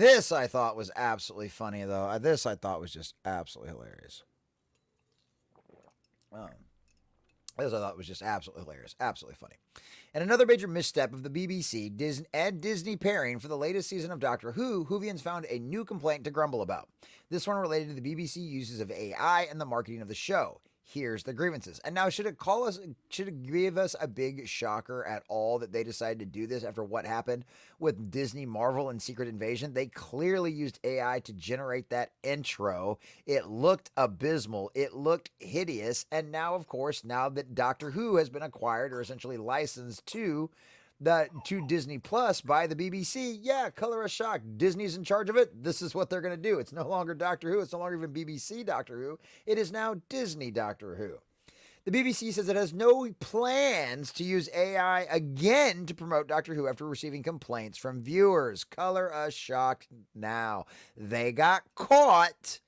This I thought was absolutely funny, though. This I thought was just absolutely hilarious. Um, this I thought was just absolutely hilarious, absolutely funny. And another major misstep of the BBC and Disney pairing for the latest season of Doctor Who, Whovians found a new complaint to grumble about. This one related to the BBC uses of AI and the marketing of the show. Here's the grievances. And now, should it give us a big shocker at all that they decided to do this after what happened with Disney, Marvel, and Secret Invasion? They clearly used AI to generate that intro. It looked abysmal. It looked hideous. And now, of course, now that Doctor Who has been acquired or essentially licensed to Disney Plus by the BBC. Yeah, color us shocked. Disney's in charge of it. This is what they're going to do. It's no longer Doctor Who. It's no longer even BBC Doctor Who. It is now Disney Doctor Who. The BBC says it has no plans to use AI again to promote Doctor Who after receiving complaints from viewers. Color us shocked now. They got caught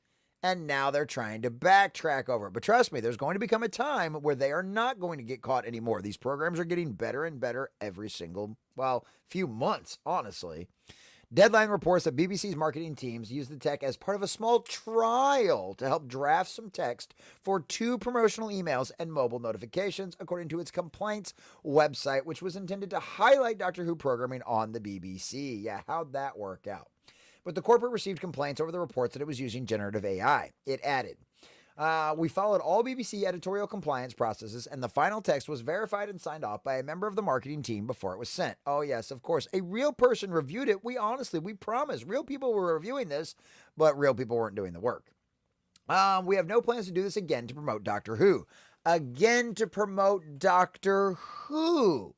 and now they're trying to backtrack over it. But trust me, there's going to become a time where they are not going to get caught anymore. These programs are getting better and better every single, few months, honestly. Deadline reports that BBC's marketing teams used the tech as part of a small trial to help draft some text for 2 promotional emails and mobile notifications, according to its complaints website, which was intended to highlight Doctor Who programming on the BBC. Yeah, how'd that work out? But the corporate received complaints over the reports that it was using generative AI. It added, we followed all BBC editorial compliance processes, and the final text was verified and signed off by a member of the marketing team before it was sent. Oh, yes, of course. A real person reviewed it. We promise, real people were reviewing this, but real people weren't doing the work. We have no plans to do this again to promote Doctor Who. Again to promote Doctor Who.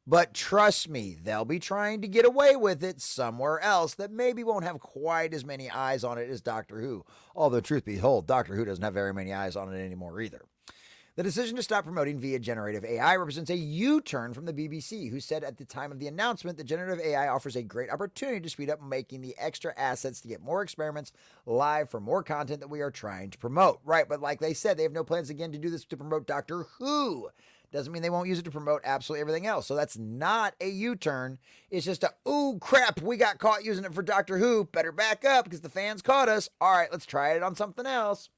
But trust me, they'll be trying to get away with it somewhere else that maybe won't have quite as many eyes on it as Doctor Who. Although, truth be told, Doctor Who doesn't have very many eyes on it anymore either. The decision to stop promoting via generative AI represents a U-turn from the BBC, who said at the time of the announcement that generative AI offers a great opportunity to speed up making the extra assets to get more experiments live for more content that we are trying to promote. Right, but like they said, they have no plans again to do this to promote Doctor Who. Doesn't mean they won't use it to promote absolutely everything else. So that's not a U-turn. It's just ooh, crap, we got caught using it for Doctor Who. Better back up because the fans caught us. All right, let's try it on something else.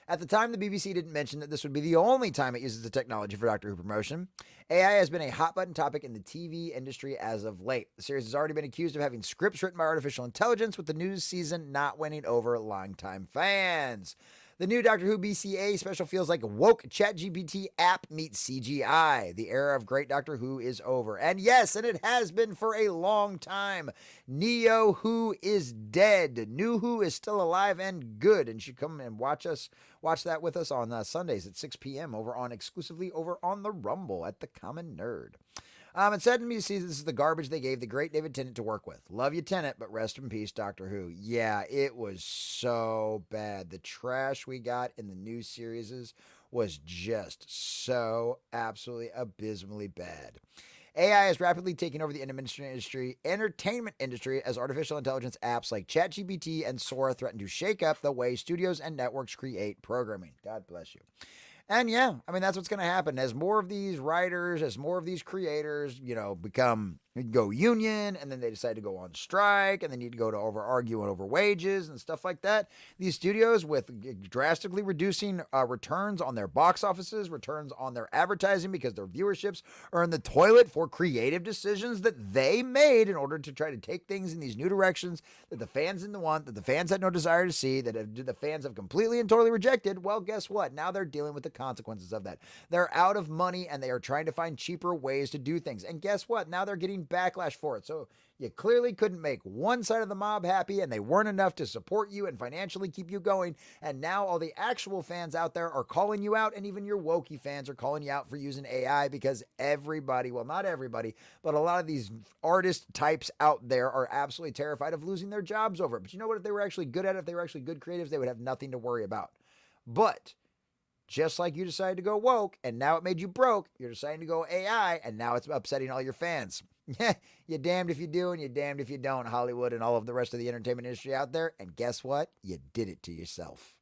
At the time, the BBC didn't mention that this would be the only time it uses the technology for Doctor Who promotion. AI has been a hot-button topic in the TV industry as of late. The series has already been accused of having scripts written by artificial intelligence, with the new season not winning over longtime fans. The new Doctor Who BCA special feels like a woke ChatGPT app meets CGI. The era of great Doctor Who is over. And yes, and it has been for a long time. Neo Who is dead. New Who is still alive and good, and should come and watch that with us on Sundays at 6 p.m. exclusively over on the Rumble at the Common Nerd. It saddened me to see this is the garbage they gave the great David Tennant to work with. Love you, Tennant, but rest in peace, Doctor Who. Yeah, it was so bad. The trash we got in the new series was just so absolutely abysmally bad. AI is rapidly taking over the entertainment industry as artificial intelligence apps like ChatGPT and Sora threaten to shake up the way studios and networks create programming. God bless you. And yeah, I mean, that's what's going to happen. As more of these writers, as more of these creators, go union, and then they decide to go on strike, and they need to go to arguing over wages and stuff like that. These studios, with drastically reducing returns on their box offices, returns on their advertising, because their viewerships are in the toilet for creative decisions that they made in order to try to take things in these new directions that the fans didn't want, that the fans had no desire to see, that the fans have completely and totally rejected. Well, guess what? Now they're dealing with the consequences of that. They're out of money, and they are trying to find cheaper ways to do things. And guess what? Now they're getting backlash for it. So you clearly couldn't make one side of the mob happy, and they weren't enough to support you and financially keep you going. And now all the actual fans out there are calling you out, and even your wokey fans are calling you out for using AI, because everybody, well, not everybody, but a lot of these artist types out there are absolutely terrified of losing their jobs over it. But you know what? If they were actually good at it, if they were actually good creatives, they would have nothing to worry about. But just like you decided to go woke, and now it made you broke, you're deciding to go AI, and now it's upsetting all your fans. Yeah, you're damned if you do, and you're damned if you don't, Hollywood and all of the rest of the entertainment industry out there. And guess what? You did it to yourself.